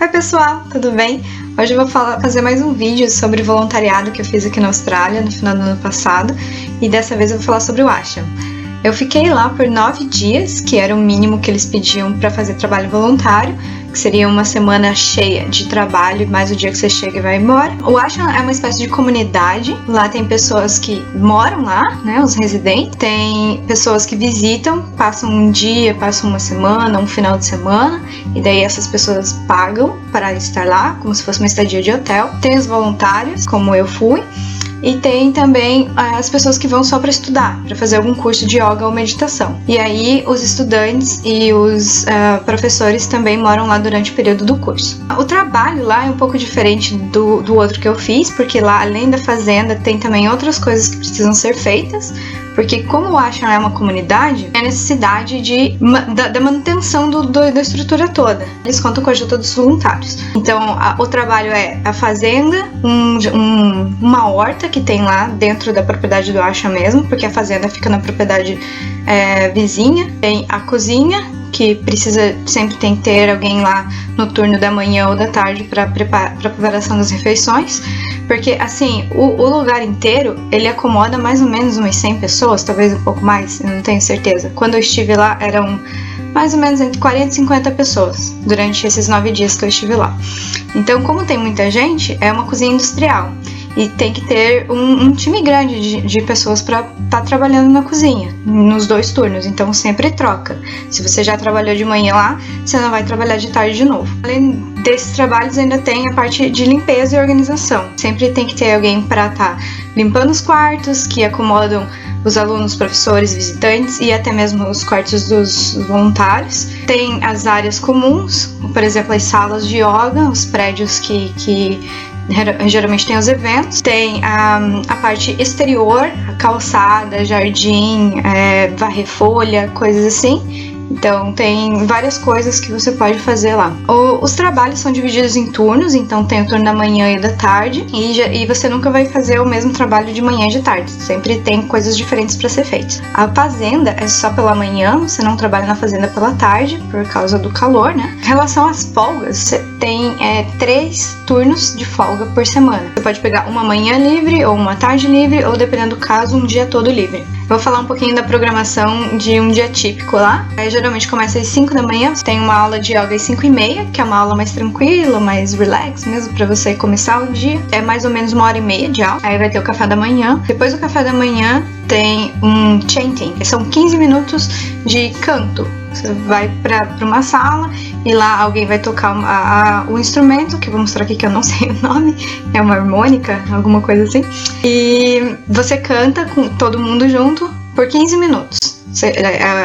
Oi pessoal, tudo bem? Hoje eu vou fazer mais um vídeo sobre voluntariado que eu fiz aqui na Austrália no final do ano passado e dessa vez eu vou falar sobre o Asham. Eu fiquei lá por 9 dias, que era o mínimo que eles pediam para fazer trabalho voluntário, que seria uma semana cheia de trabalho, mais o dia que você chega e vai embora. O Asham é uma espécie de comunidade, lá tem pessoas que moram lá, né, os residentes, tem pessoas que visitam, passam um dia, passam uma semana, um final de semana, e daí essas pessoas pagam para estar lá, como se fosse uma estadia de hotel. Tem os voluntários, como eu fui, e tem também as pessoas que vão só para estudar, para fazer algum curso de yoga ou meditação. E aí os estudantes e os professores também moram lá durante o período do curso. O trabalho lá é um pouco diferente do outro que eu fiz, porque lá, além da fazenda, tem também outras coisas que precisam ser feitas, porque como o Asham é uma comunidade, é a necessidade da manutenção da estrutura toda. Eles contam com a ajuda dos voluntários. Então, o trabalho é a fazenda, uma horta que tem lá dentro da propriedade do Asham mesmo, porque a fazenda fica na propriedade vizinha. Tem a cozinha, que sempre tem que ter alguém lá no turno da manhã ou da tarde para preparação das refeições, porque assim, o lugar inteiro, ele acomoda mais ou menos umas 100 pessoas, talvez um pouco mais, eu não tenho certeza. Quando eu estive lá, eram mais ou menos entre 40 e 50 pessoas, durante esses 9 dias que eu estive lá. Então, como tem muita gente, é uma cozinha industrial. E tem que ter um time grande de pessoas para estar trabalhando na cozinha, nos 2 turnos, então sempre troca. Se você já trabalhou de manhã lá, você não vai trabalhar de tarde de novo. Além desses trabalhos, ainda tem a parte de limpeza e organização. Sempre tem que ter alguém para estar limpando os quartos, que acomodam os alunos, professores, visitantes e até mesmo os quartos dos voluntários. Tem as áreas comuns, por exemplo, as salas de yoga, os prédios que geralmente tem os eventos, tem a parte exterior, a calçada, jardim, varrer folha, coisas assim. Então tem várias coisas que você pode fazer lá. Os trabalhos são divididos em turnos, então tem o turno da manhã e da tarde, e você nunca vai fazer o mesmo trabalho de manhã e de tarde, sempre tem coisas diferentes para ser feitas. A fazenda é só pela manhã, você não trabalha na fazenda pela tarde, por causa do calor, né? Em relação às folgas, você tem 3 turnos de folga por semana. Você pode pegar uma manhã livre, ou uma tarde livre, ou dependendo do caso, um dia todo livre. Vou falar um pouquinho da programação de um dia típico lá. Geralmente começa às 5 da manhã, tem uma aula de yoga às 5h30, que é uma aula mais tranquila, mais relax mesmo, pra você começar o dia. É mais ou menos 1h30 de aula. Aí vai ter o café da manhã. Depois do café da manhã tem um chanting, são 15 minutos de canto. Você vai para uma sala e lá alguém vai tocar o instrumento, que eu vou mostrar aqui que eu não sei o nome, é uma harmônica, alguma coisa assim. E você canta com todo mundo junto por 15 minutos.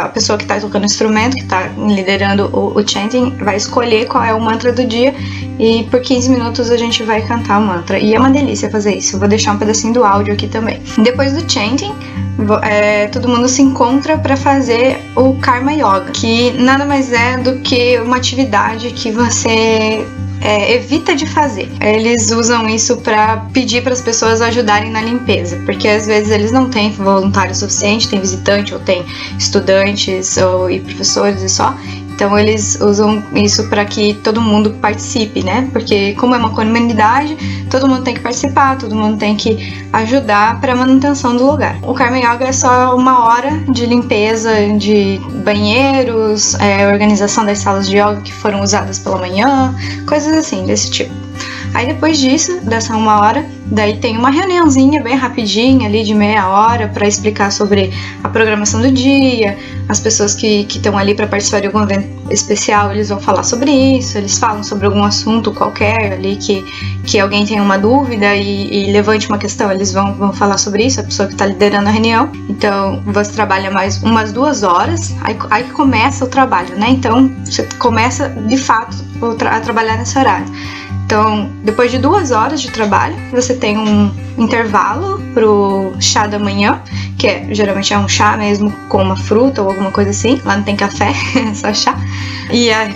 A pessoa que está tocando o instrumento, que está liderando o chanting, vai escolher qual é o mantra do dia e por 15 minutos a gente vai cantar o mantra. E é uma delícia fazer isso. Eu vou deixar um pedacinho do áudio aqui também. Depois do chanting, todo mundo se encontra para fazer o Karma Yoga, que nada mais é do que uma atividade que você evita de fazer. Eles usam isso para pedir para as pessoas ajudarem na limpeza, porque às vezes eles não têm voluntário suficiente, tem visitante ou tem estudantes e professores e só. Então eles usam isso para que todo mundo participe, né? Porque como é uma comunidade, todo mundo tem que participar, todo mundo tem que ajudar para a manutenção do lugar. O Karma Yoga é só 1 hora de limpeza de banheiros, organização das salas de yoga que foram usadas pela manhã, coisas assim desse tipo. Aí depois disso, dessa 1 hora, daí tem uma reuniãozinha bem rapidinha ali de meia hora para explicar sobre a programação do dia. As pessoas que estão ali para participar de algum evento especial, eles vão falar sobre isso, eles falam sobre algum assunto qualquer ali que alguém tenha uma dúvida e levante uma questão, eles vão falar sobre isso, a pessoa que está liderando a reunião. Então você trabalha mais umas 2 horas, aí começa o trabalho, né? Então você começa de fato a trabalhar nesse horário. Então, depois de 2 horas de trabalho, você tem um intervalo pro chá da manhã, que geralmente é um chá mesmo com uma fruta ou alguma coisa assim. Lá não tem café, é só chá. E a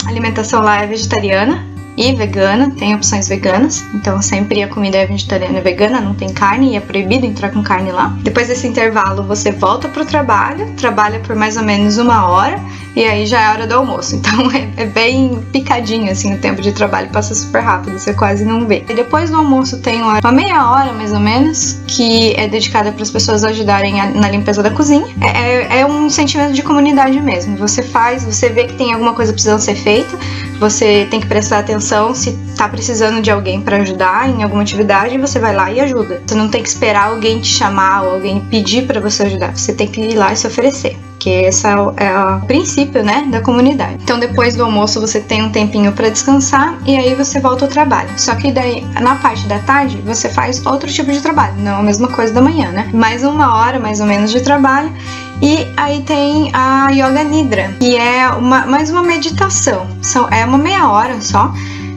alimentação lá é vegetariana. e vegana, tem opções veganas, então sempre a comida é vegetariana e vegana, não tem carne e é proibido entrar com carne lá. Depois desse intervalo você volta pro trabalho, trabalha por mais ou menos 1 hora e aí já é hora do almoço, então é bem picadinho assim o tempo de trabalho, passa super rápido, você quase não vê. E depois do almoço tem uma meia hora mais ou menos que é dedicada para as pessoas ajudarem na limpeza da cozinha. É um sentimento de comunidade mesmo, você vê que tem alguma coisa precisando ser feita, você tem que prestar atenção se tá precisando de alguém para ajudar em alguma atividade, você vai lá e ajuda. Você não tem que esperar alguém te chamar ou alguém pedir para você ajudar, você tem que ir lá e se oferecer. Porque esse é o princípio, né, da comunidade. Então, depois do almoço, você tem um tempinho para descansar e aí você volta ao trabalho. Só que daí, na parte da tarde, você faz outro tipo de trabalho, não a mesma coisa da manhã, né? Mais 1 hora, mais ou menos, de trabalho. E aí tem a Yoga Nidra, que é mais uma meditação. É uma meia hora só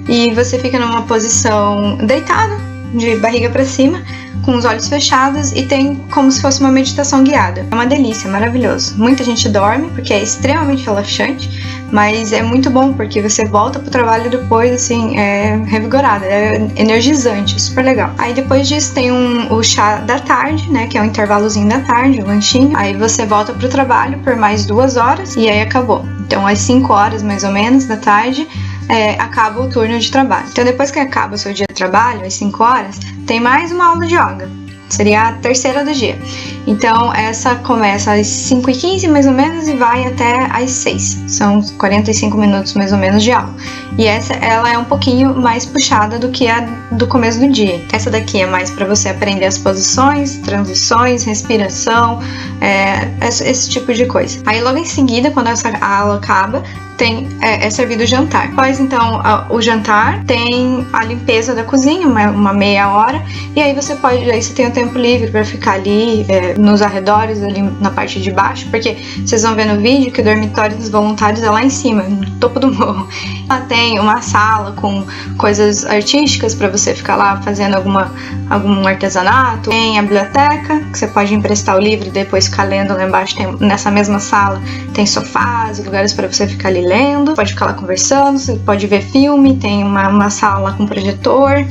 e você fica numa posição deitado, de barriga para cima, com os olhos fechados e tem como se fosse uma meditação guiada. É uma delícia, maravilhoso. Muita gente dorme porque é extremamente relaxante, mas é muito bom porque você volta pro trabalho depois, assim, revigorada, é energizante, super legal. Aí depois disso tem o chá da tarde, né, que é um intervalozinho da tarde, um lanchinho. Aí você volta pro trabalho por mais 2 horas e aí acabou. Então às 5 horas mais ou menos da tarde, acaba o turno de trabalho. Então depois que acaba o seu dia de trabalho, às 5 horas, tem mais uma aula de yoga. Seria a terceira do dia. Então essa começa às 5h15 mais ou menos e vai até às 6. São 45 minutos mais ou menos de aula. E ela é um pouquinho mais puxada do que a do começo do dia. Essa daqui é mais para você aprender as posições, transições, respiração, esse tipo de coisa. Aí logo em seguida, quando essa aula acaba, é servido o jantar. Após então o jantar, tem a limpeza da cozinha, uma meia hora, e aí você tem o tempo livre para ficar ali nos arredores, ali na parte de baixo, porque vocês vão ver no vídeo que o dormitório dos voluntários é lá em cima, no topo do morro. Lá tem uma sala com coisas artísticas para você ficar lá fazendo algum artesanato. Tem a biblioteca, que você pode emprestar o livro e depois ficar lendo lá embaixo. Nessa mesma sala tem sofás e lugares para você ficar ali lendo, pode ficar lá conversando, você pode ver filme, tem uma sala lá com projetor,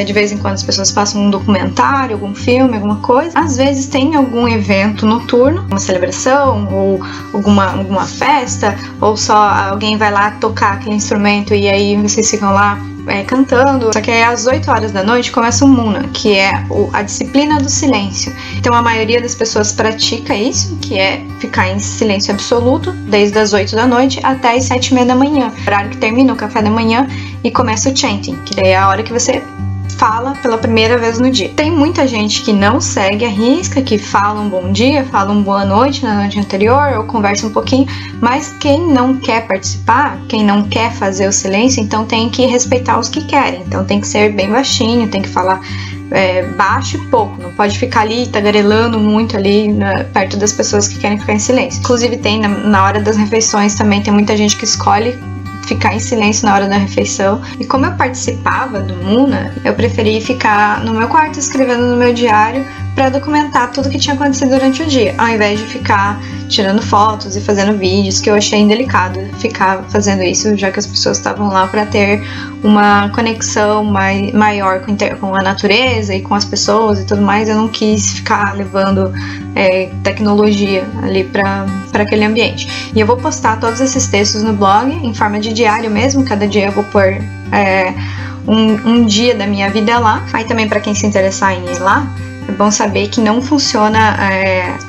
de vez em quando as pessoas passam um documentário, algum filme, alguma coisa. Às vezes tem algum evento noturno, uma celebração ou alguma festa, ou só alguém vai lá tocar aquele instrumento e aí vocês ficam lá cantando. Só que aí às 8 horas da noite começa o Muna, que é a disciplina do silêncio. Então a maioria das pessoas pratica isso, que é ficar em silêncio absoluto desde as 8 da noite até as 7h30 da manhã, horário que termina o café da manhã e começa o chanting, que daí é a hora que você fala pela primeira vez no dia. Tem muita gente que não segue a risca, que fala um bom dia, fala uma boa noite na noite anterior ou conversa um pouquinho, mas quem não quer participar, quem não quer fazer o silêncio, então tem que respeitar os que querem. Então tem que ser bem baixinho, tem que falar baixo e pouco, não pode ficar ali tagarelando muito ali perto das pessoas que querem ficar em silêncio. Inclusive tem na hora das refeições também, tem muita gente que escolhe ficar em silêncio na hora da refeição. E como eu participava do Muna, eu preferi ficar no meu quarto escrevendo no meu diário para documentar tudo que tinha acontecido durante o dia, ao invés de ficar tirando fotos e fazendo vídeos, que eu achei indelicado ficar fazendo isso, já que as pessoas estavam lá para ter uma conexão maior com a natureza e com as pessoas e tudo mais. Eu não quis ficar levando tecnologia ali para aquele ambiente. E eu vou postar todos esses textos no blog em forma de diário mesmo. Cada dia eu vou pôr um dia da minha vida lá. Aí também, para quem se interessar em ir lá, é bom saber que não funciona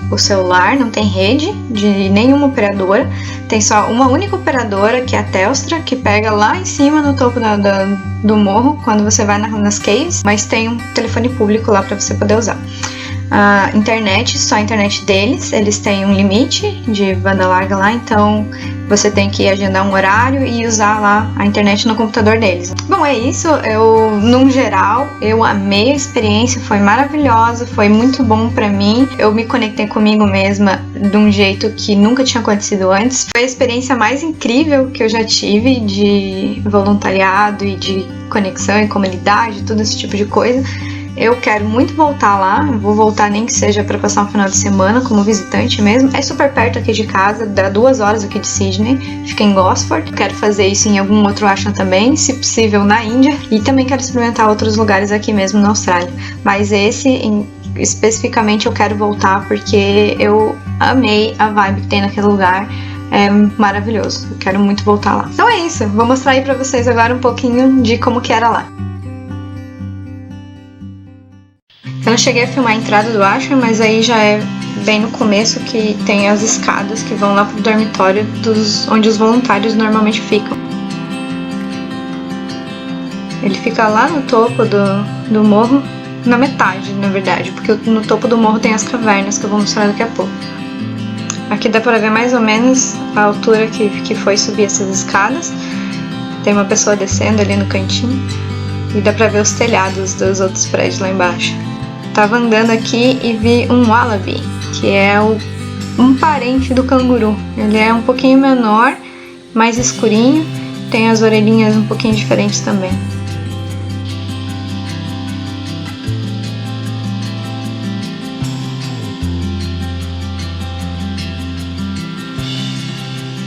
o celular, não tem rede de nenhuma operadora, tem só uma única operadora, que é a Telstra, que pega lá em cima no topo do morro quando você vai nas caves, mas tem um telefone público lá para você poder usar. A internet, só a internet deles, eles têm um limite de banda larga lá, então você tem que agendar um horário e usar lá a internet no computador deles. Bom, é isso. No geral, eu amei a experiência, foi maravilhosa, foi muito bom pra mim. Eu me conectei comigo mesma de um jeito que nunca tinha acontecido antes. Foi a experiência mais incrível que eu já tive de voluntariado e de conexão e comunidade, todo esse tipo de coisa. Eu quero muito voltar lá, eu vou voltar nem que seja para passar um final de semana como visitante mesmo. É super perto aqui de casa, dá 2 horas aqui de Sydney, fica em Gosford. Quero fazer isso em algum outro ashram também, se possível na Índia. E também quero experimentar outros lugares aqui mesmo na Austrália. Mas especificamente eu quero voltar porque eu amei a vibe que tem naquele lugar. É maravilhoso, eu quero muito voltar lá. Então é isso, vou mostrar aí pra vocês agora um pouquinho de como que era lá. Eu não cheguei a filmar a entrada do ashram, mas aí já é bem no começo que tem as escadas que vão lá pro dormitório onde os voluntários normalmente ficam. Ele fica lá no topo do morro, na metade, na verdade, porque no topo do morro tem as cavernas que eu vou mostrar daqui a pouco. Aqui dá pra ver mais ou menos a altura que foi subir essas escadas. Tem uma pessoa descendo ali no cantinho e dá pra ver os telhados dos outros prédios lá embaixo. Tava andando aqui e vi um wallaby, que é um parente do canguru. Ele é um pouquinho menor, mais escurinho, tem as orelhinhas um pouquinho diferentes também.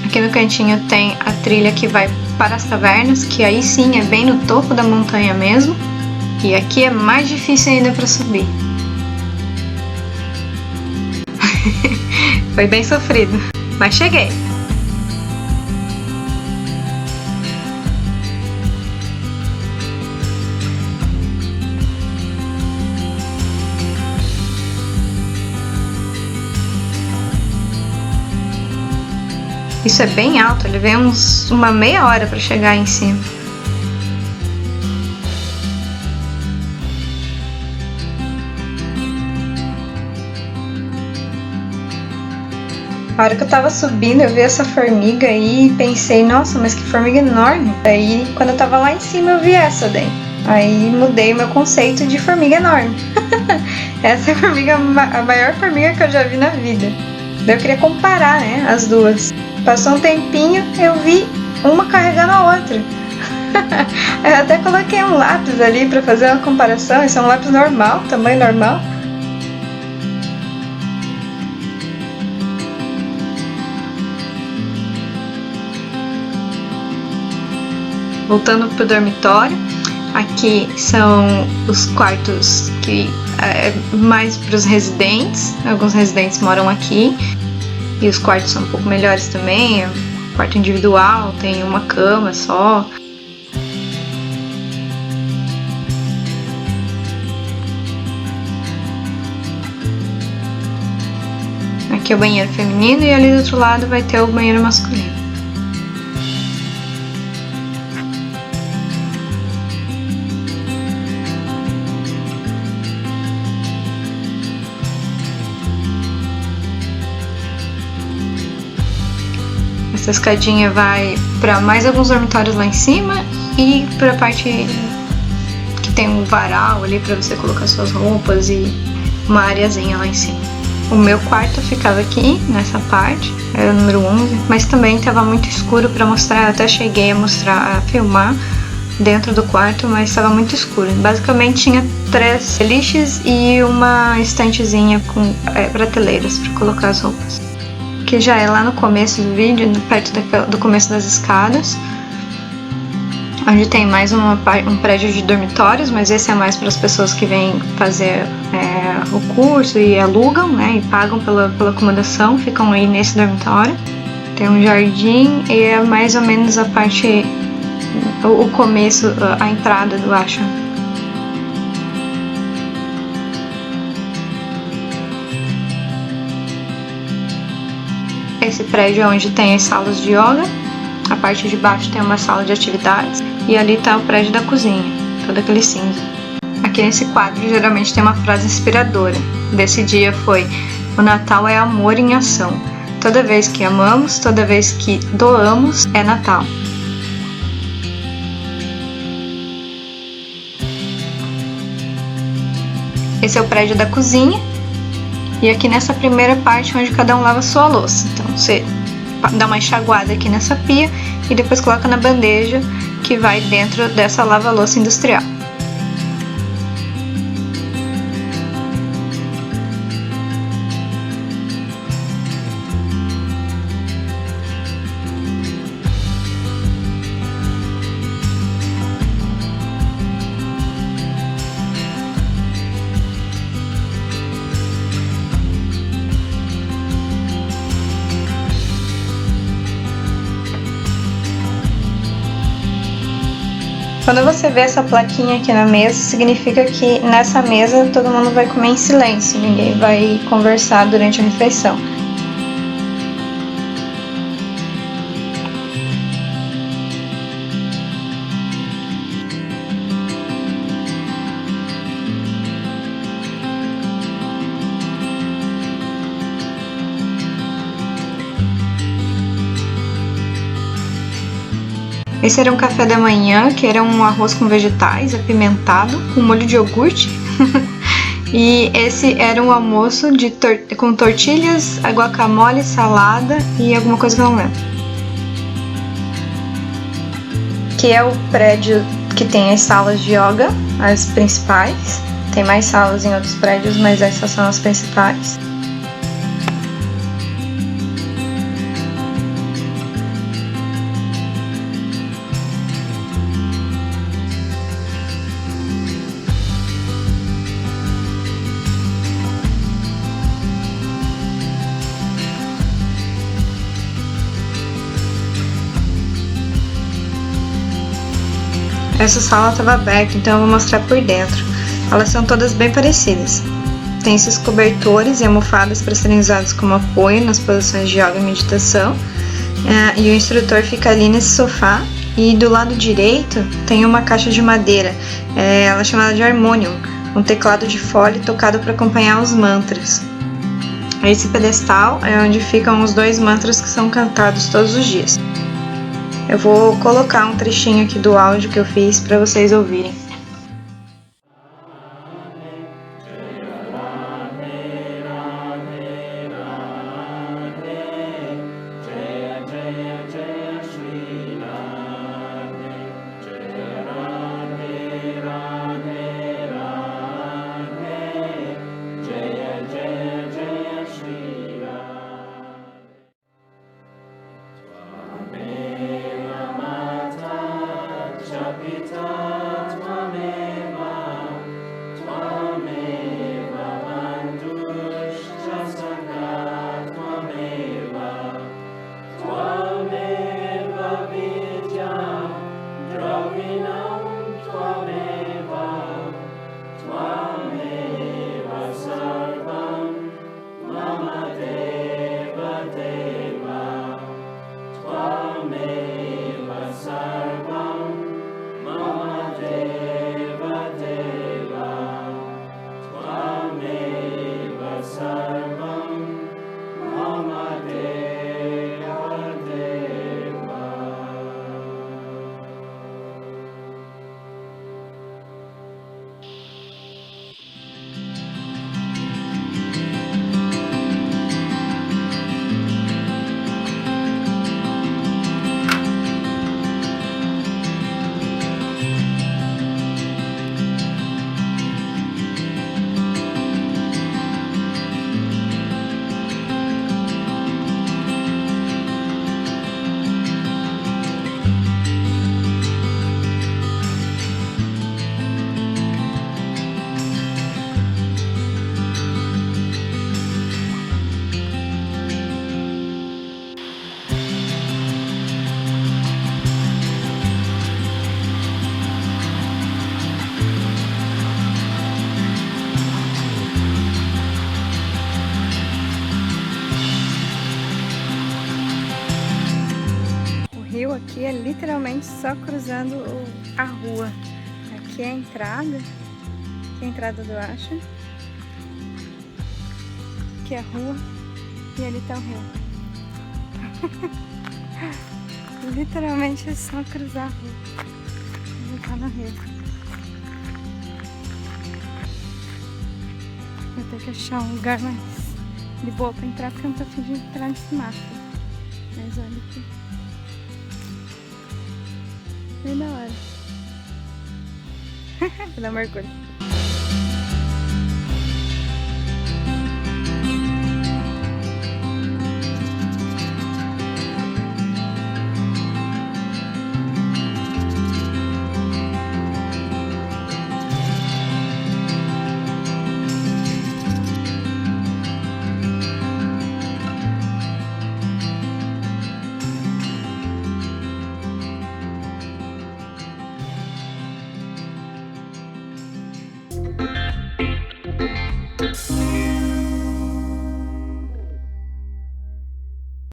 Aqui no cantinho tem a trilha que vai para as cavernas, que aí sim é bem no topo da montanha mesmo. E aqui é mais difícil ainda para subir. Foi bem sofrido, mas cheguei. Isso é bem alto, ele veio uma meia hora para chegar em cima. A hora que eu tava subindo, eu vi essa formiga aí e pensei, nossa, mas que formiga enorme. Aí, quando eu tava lá em cima, eu vi essa daí. Aí, mudei o meu conceito de formiga enorme. Essa é a maior formiga que eu já vi na vida. Daí eu queria comparar, né, as duas. Passou um tempinho, eu vi uma carregando a outra. Eu até coloquei um lápis ali pra fazer uma comparação. Esse é um lápis normal, tamanho normal. Voltando pro dormitório, aqui são os quartos que é mais para os residentes. Alguns residentes moram aqui e os quartos são um pouco melhores também. Quarto individual, tem uma cama só. Aqui é o banheiro feminino e ali do outro lado vai ter o banheiro masculino. Essa escadinha vai para mais alguns dormitórios lá em cima e para a parte que tem um varal ali para você colocar suas roupas e uma areazinha lá em cima. O meu quarto ficava aqui, nessa parte, era o número 11, mas também estava muito escuro para mostrar, eu até cheguei a filmar dentro do quarto, mas estava muito escuro. Basicamente tinha 3 beliches e uma estantezinha com prateleiras para colocar as roupas. Que já é lá no começo do vídeo, perto do começo das escadas, onde tem mais um prédio de dormitórios, mas esse é mais para as pessoas que vêm fazer o curso e alugam, né, e pagam pela acomodação, ficam aí nesse dormitório. Tem um jardim e é mais ou menos a parte, o começo, a entrada do ashram. Esse prédio é onde tem as salas de yoga, a parte de baixo tem uma sala de atividades e ali está o prédio da cozinha, todo aquele cinza. Aqui nesse quadro geralmente tem uma frase inspiradora. Desse dia foi: o Natal é amor em ação. Toda vez que amamos, toda vez que doamos, é Natal. Esse é o prédio da cozinha. E aqui nessa primeira parte onde cada um lava sua louça. Então você dá uma enxaguada aqui nessa pia e depois coloca na bandeja que vai dentro dessa lava-louça industrial. Quando você vê essa plaquinha aqui na mesa, significa que nessa mesa todo mundo vai comer em silêncio, ninguém vai conversar durante a refeição. Esse era um café da manhã, que era um arroz com vegetais, apimentado, com molho de iogurte. E esse era um almoço com tortilhas, guacamole, salada e alguma coisa que eu não lembro. Que é o prédio que tem as salas de yoga, as principais. Tem mais salas em outros prédios, mas essas são as principais. Essa sala estava aberta, então eu vou mostrar por dentro. Elas são todas bem parecidas. Tem esses cobertores e almofadas para serem usados como apoio nas posições de yoga e meditação. E o instrutor fica ali nesse sofá. E do lado direito tem uma caixa de madeira, ela é chamada de harmonium, um teclado de fole tocado para acompanhar os mantras. Esse pedestal é onde ficam os 2 mantras que são cantados todos os dias. Eu vou colocar um trechinho aqui do áudio que eu fiz para vocês ouvirem. Aqui é literalmente só cruzando a rua. Aqui é a entrada. Aqui é a entrada do Ashram. Aqui é a rua. E ali tá o rio. Literalmente é só cruzar a rua. Ele tá no rio. Vou ter que achar um lugar mais de boa pra entrar, porque eu não tô afim de entrar nesse mato. Mas olha aqui. Bem da hora. Vou dar mergulho.